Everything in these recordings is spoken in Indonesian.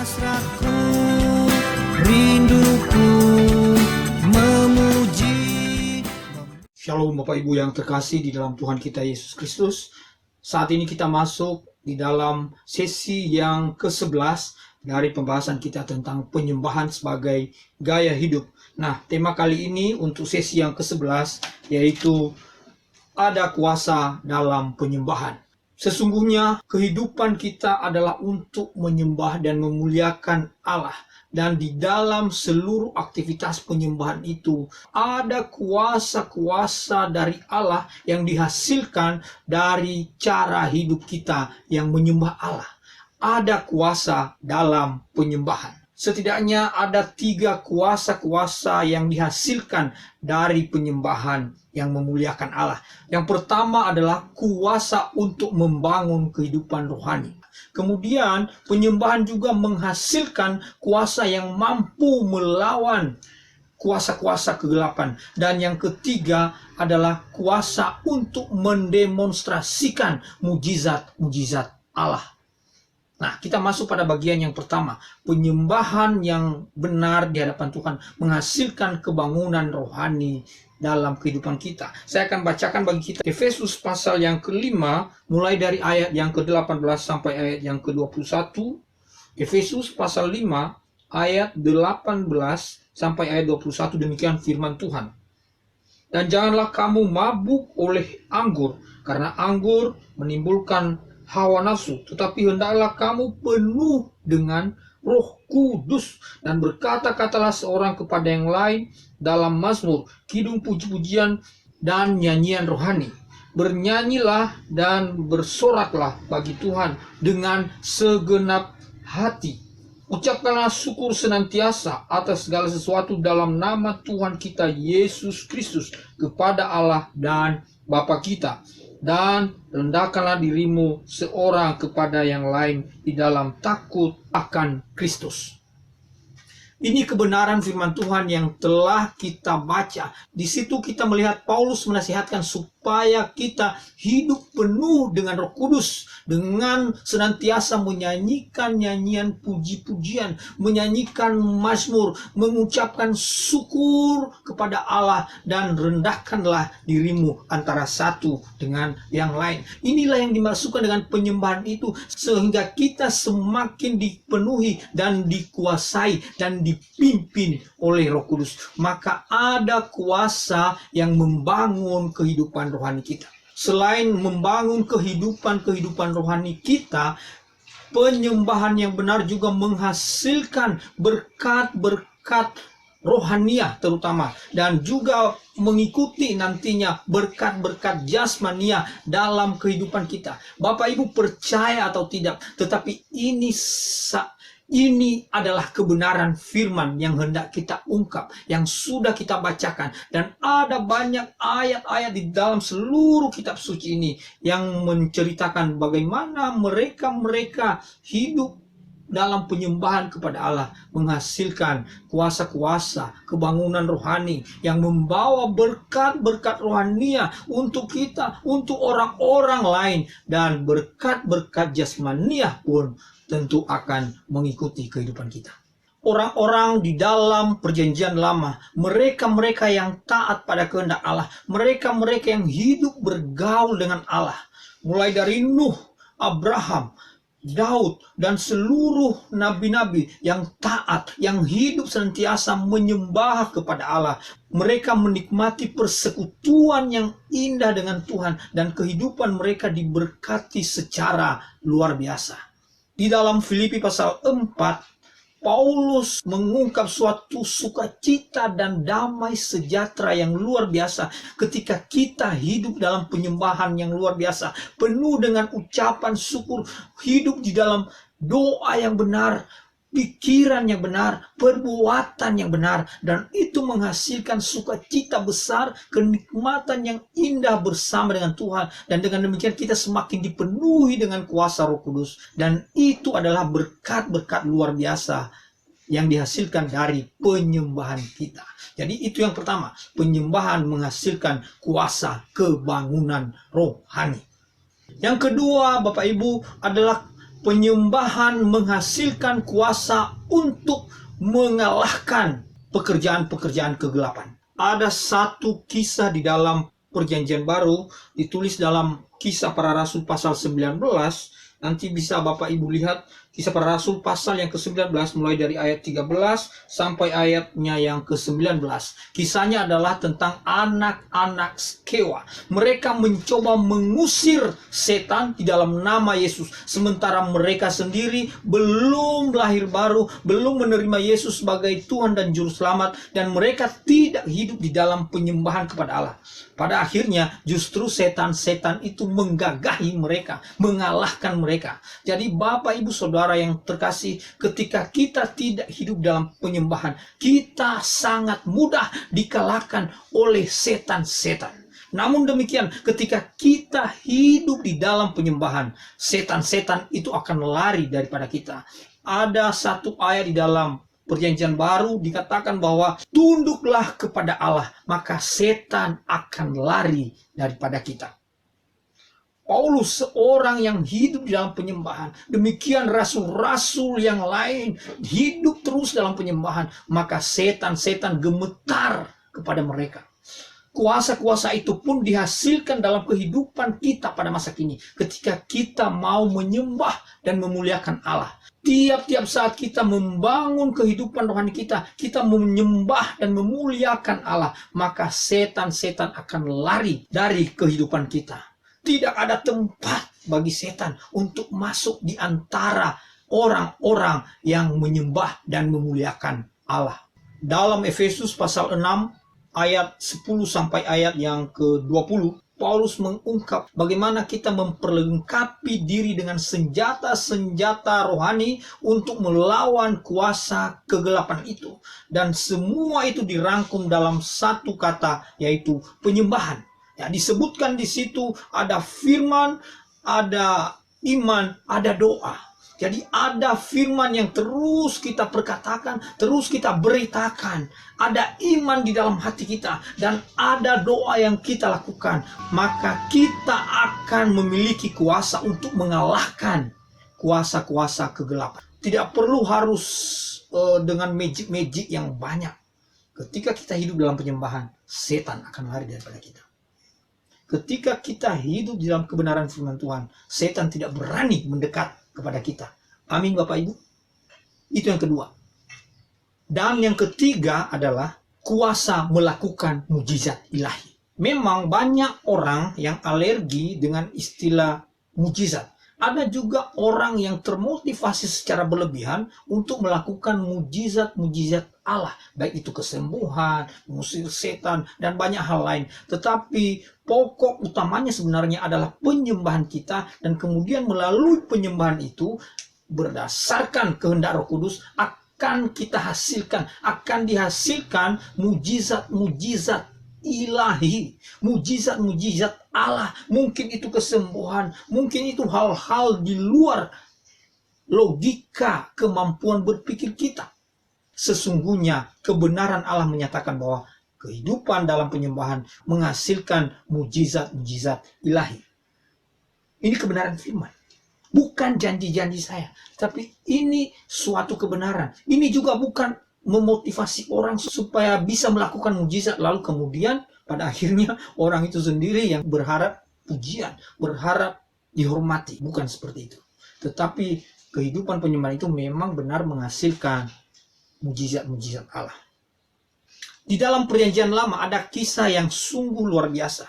Hasratku, rinduku memuji. Shalom Bapak Ibu yang terkasih di dalam Tuhan kita Yesus Kristus. Saat ini kita masuk di dalam sesi yang ke-11 dari pembahasan kita tentang penyembahan sebagai gaya hidup. Nah, tema kali ini untuk sesi yang ke-11 yaitu ada kuasa dalam penyembahan. Sesungguhnya kehidupan kita adalah untuk menyembah dan memuliakan Allah. Dan di dalam seluruh aktivitas penyembahan itu ada kuasa-kuasa dari Allah yang dihasilkan dari cara hidup kita yang menyembah Allah. Ada kuasa dalam penyembahan. Setidaknya ada 3 kuasa-kuasa yang dihasilkan dari penyembahan yang memuliakan Allah. Yang pertama adalah kuasa untuk membangun kehidupan rohani. Kemudian penyembahan juga menghasilkan kuasa yang mampu melawan kuasa-kuasa kegelapan. Dan yang ketiga adalah kuasa untuk mendemonstrasikan mujizat-mujizat Allah. Nah, kita masuk pada bagian yang pertama. Penyembahan yang benar di hadapan Tuhan menghasilkan kebangunan rohani dalam kehidupan kita. Saya akan bacakan bagi kita Efesus pasal yang ke-5, mulai dari ayat yang ke-18 sampai ayat yang ke-21. Efesus pasal 5, ayat 18 sampai ayat 21, demikian firman Tuhan. Dan janganlah kamu mabuk oleh anggur, karena anggur menimbulkan hawa nafsu, tetapi hendaklah kamu penuh dengan Roh Kudus, dan berkata-katalah seorang kepada yang lain dalam mazmur, kidung, puji-pujian, dan nyanyian rohani. Bernyanyilah dan bersoraklah bagi Tuhan dengan segenap hati. Ucapkanlah syukur senantiasa atas segala sesuatu dalam nama Tuhan kita Yesus Kristus kepada Allah dan Bapa kita. Dan rendahkanlah dirimu seorang kepada yang lain di dalam takut akan Kristus. Ini kebenaran firman Tuhan yang telah kita baca. Di situ kita melihat Paulus menasihatkan supaya kita hidup penuh dengan Roh Kudus, dengan senantiasa menyanyikan nyanyian puji-pujian, menyanyikan mazmur, mengucapkan syukur kepada Allah, dan rendahkanlah dirimu antara satu dengan yang lain. Inilah yang dimasukkan dengan penyembahan itu, sehingga kita semakin dipenuhi dan dikuasai dan dipimpin oleh Roh Kudus. Maka ada kuasa yang membangun kehidupan rohani kita. Selain membangun kehidupan rohani kita, penyembahan yang benar juga menghasilkan berkat-berkat rohania terutama, dan juga mengikuti nantinya berkat-berkat jasmania dalam kehidupan kita. Bapak Ibu percaya atau tidak, tetapi ini adalah kebenaran firman yang hendak kita ungkap, yang sudah kita bacakan. Dan ada banyak ayat-ayat di dalam seluruh kitab suci ini yang menceritakan bagaimana mereka hidup dalam penyembahan kepada Allah, menghasilkan kuasa-kuasa kebangunan rohani yang membawa berkat-berkat rohania untuk kita, untuk orang-orang lain, dan berkat-berkat jasmania pun tentu akan mengikuti kehidupan kita. Orang-orang di dalam perjanjian lama, mereka-mereka yang taat pada kehendak Allah, mereka-mereka yang hidup bergaul dengan Allah, mulai dari Nuh, Abraham, Daud, dan seluruh nabi-nabi yang taat, yang hidup senantiasa menyembah kepada Allah. Mereka menikmati persekutuan yang indah dengan Tuhan, dan kehidupan mereka diberkati secara luar biasa. Di dalam Filipi pasal 4, Paulus mengungkap suatu sukacita dan damai sejahtera yang luar biasa ketika kita hidup dalam penyembahan yang luar biasa, penuh dengan ucapan syukur, hidup di dalam doa yang benar, pikiran yang benar, perbuatan yang benar, dan itu menghasilkan sukacita besar, kenikmatan yang indah bersama dengan Tuhan. Dan dengan demikian kita semakin dipenuhi dengan kuasa Roh Kudus, dan itu adalah berkat-berkat luar biasa yang dihasilkan dari penyembahan kita. Jadi itu yang pertama, penyembahan menghasilkan kuasa kebangunan rohani. Yang kedua, Bapak Ibu, adalah Penyembahan menghasilkan kuasa untuk mengalahkan pekerjaan-pekerjaan kegelapan. Ada satu kisah di dalam Perjanjian Baru, ditulis dalam Kisah Para Rasul pasal 19. Nanti bisa Bapak Ibu lihat Kisah Para Rasul pasal yang ke-19 mulai dari ayat 13 sampai ayatnya yang ke-19. Kisahnya adalah tentang anak-anak Skewa. Mereka mencoba mengusir setan di dalam nama Yesus. Sementara mereka sendiri belum lahir baru, belum menerima Yesus sebagai Tuhan dan Juru Selamat. Dan mereka tidak hidup di dalam penyembahan kepada Allah. Pada akhirnya justru setan-setan itu menggagahi mereka, mengalahkan mereka. Jadi Bapak Ibu Saudara yang terkasih, ketika kita tidak hidup dalam penyembahan, kita sangat mudah dikalahkan oleh setan-setan. Namun demikian, ketika kita hidup di dalam penyembahan, setan-setan itu akan lari daripada kita. Ada satu ayat di dalam Perjanjian Baru dikatakan bahwa tunduklah kepada Allah, maka setan akan lari daripada kita. Paulus seorang yang hidup di dalam penyembahan. Demikian rasul-rasul yang lain hidup terus dalam penyembahan. Maka setan-setan gemetar kepada mereka. Kuasa-kuasa itu pun dihasilkan dalam kehidupan kita pada masa kini. Ketika kita mau menyembah dan memuliakan Allah. Tiap-tiap saat kita membangun kehidupan rohani kita, kita menyembah dan memuliakan Allah, maka setan-setan akan lari dari kehidupan kita. Tidak ada tempat bagi setan untuk masuk di antara orang-orang yang menyembah dan memuliakan Allah. Dalam Efesus pasal 6 ayat 10 sampai ayat yang ke-20, Paulus mengungkap bagaimana kita memperlengkapi diri dengan senjata-senjata rohani untuk melawan kuasa kegelapan itu. Dan semua itu dirangkum dalam satu kata, yaitu penyembahan. Ya, disebutkan di situ ada firman, ada iman, ada doa. Jadi ada firman yang terus kita perkatakan, terus kita beritakan. Ada iman di dalam hati kita dan ada doa yang kita lakukan. Maka kita akan memiliki kuasa untuk mengalahkan kuasa-kuasa kegelapan. Tidak perlu harus dengan magic-magic yang banyak. Ketika kita hidup dalam penyembahan, setan akan lari daripada kita. Ketika kita hidup di dalam kebenaran firman Tuhan, setan tidak berani mendekat kepada kita. Amin Bapak Ibu. Itu yang kedua. Dan yang ketiga adalah kuasa melakukan mujizat ilahi. Memang banyak orang yang alergi dengan istilah mujizat. Ada juga orang yang termotivasi secara berlebihan untuk melakukan mujizat-mujizat Allah. Baik itu kesembuhan, mengusir setan, dan banyak hal lain. Tetapi pokok utamanya sebenarnya adalah penyembahan kita. Dan kemudian melalui penyembahan itu, berdasarkan kehendak Roh Kudus, akan kita hasilkan, akan dihasilkan mujizat-mujizat ilahi, mujizat-mujizat Allah. Mungkin itu kesembuhan, mungkin itu hal-hal di luar logika kemampuan berpikir kita. Sesungguhnya kebenaran Allah menyatakan bahwa kehidupan dalam penyembahan menghasilkan mujizat-mujizat ilahi. Ini kebenaran firman. Bukan janji-janji saya, tapi ini suatu kebenaran. Ini juga bukan memotivasi orang supaya bisa melakukan mujizat, lalu kemudian pada akhirnya orang itu sendiri yang berharap pujian, berharap dihormati. Bukan seperti itu. Tetapi kehidupan penyembahan itu memang benar menghasilkan mujizat-mujizat Allah. Di dalam Perjanjian Lama ada kisah yang sungguh luar biasa.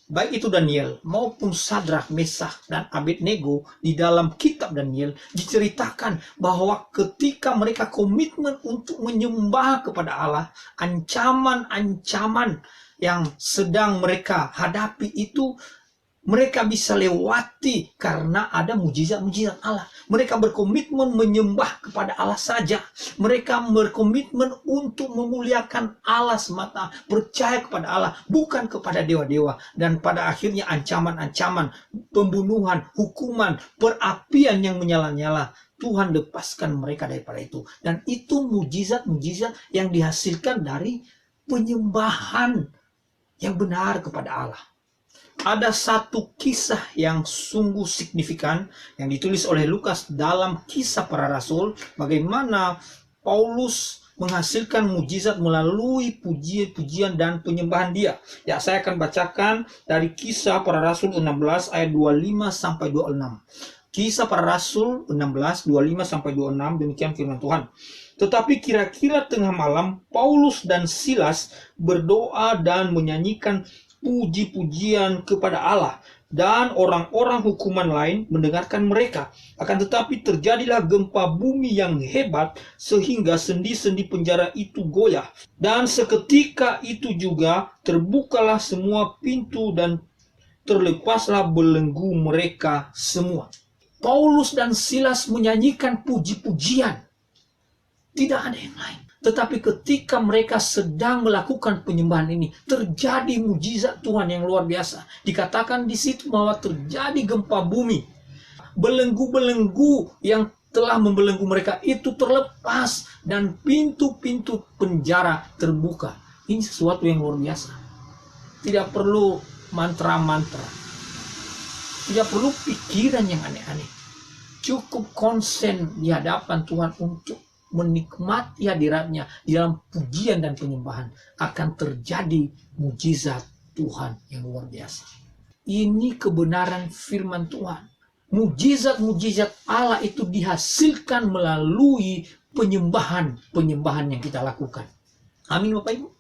Baik itu Daniel maupun Sadrak, Mesak, dan Abednego di dalam kitab Daniel diceritakan bahwa ketika mereka komitmen untuk menyembah kepada Allah, ancaman-ancaman yang sedang mereka hadapi itu mereka bisa lewati karena ada mujizat-mujizat Allah. Mereka berkomitmen menyembah kepada Allah saja. Mereka berkomitmen untuk memuliakan Allah semata. Percaya kepada Allah, bukan kepada dewa-dewa. Dan pada akhirnya ancaman-ancaman, pembunuhan, hukuman, perapian yang menyala-nyala. Tuhan lepaskan mereka daripada itu. Dan itu mujizat-mujizat yang dihasilkan dari penyembahan yang benar kepada Allah. Ada satu kisah yang sungguh signifikan yang ditulis oleh Lukas dalam Kisah Para Rasul, bagaimana Paulus menghasilkan mujizat melalui pujian dan penyembahan dia. Ya, saya akan bacakan dari Kisah Para Rasul 16 ayat 25 sampai 26. Kisah Para Rasul 16 25 sampai 26, demikian firman Tuhan. Tetapi kira-kira tengah malam, Paulus dan Silas berdoa dan menyanyikan puji-pujian kepada Allah, dan orang-orang hukuman lain mendengarkan mereka. Akan tetapi terjadilah gempa bumi yang hebat, sehingga sendi-sendi penjara itu goyah. Dan seketika itu juga terbukalah semua pintu dan terlepaslah belenggu mereka semua. Paulus dan Silas menyanyikan puji-pujian. Tidak ada yang lain. Tetapi ketika mereka sedang melakukan penyembahan ini, terjadi mujizat Tuhan yang luar biasa. Dikatakan di situ bahwa terjadi gempa bumi. Belenggu-belenggu yang telah membelenggu mereka itu terlepas dan pintu-pintu penjara terbuka. Ini sesuatu yang luar biasa. Tidak perlu mantra-mantra. Tidak perlu pikiran yang aneh-aneh. Cukup konsen di hadapan Tuhan untuk menikmati hadiratnya di dalam pujian dan penyembahan, akan terjadi mujizat Tuhan yang luar biasa. Ini kebenaran firman Tuhan. Mujizat-mujizat Allah itu dihasilkan melalui penyembahan yang kita lakukan. Amin Bapak Ibu.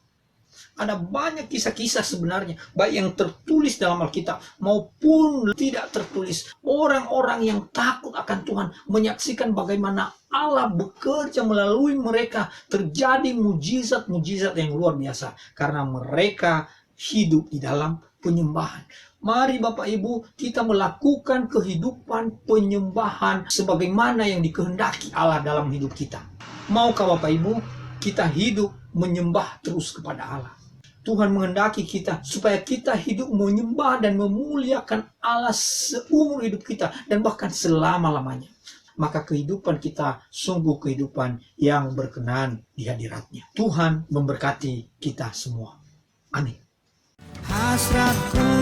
Ada banyak kisah-kisah sebenarnya, baik yang tertulis dalam Alkitab maupun tidak tertulis. Orang-orang yang takut akan Tuhan menyaksikan bagaimana Allah bekerja melalui mereka. Terjadi mujizat-mujizat yang luar biasa karena mereka hidup di dalam penyembahan. Mari Bapak Ibu, kita melakukan kehidupan penyembahan sebagaimana yang dikehendaki Allah dalam hidup kita. Maukah Bapak Ibu kita hidup menyembah terus kepada Allah? Tuhan menghendaki kita supaya kita hidup menyembah dan memuliakan Allah seumur hidup kita dan bahkan selama-lamanya. Maka kehidupan kita sungguh kehidupan yang berkenan di hadirat-Nya. Tuhan memberkati kita semua. Amin. Hasratku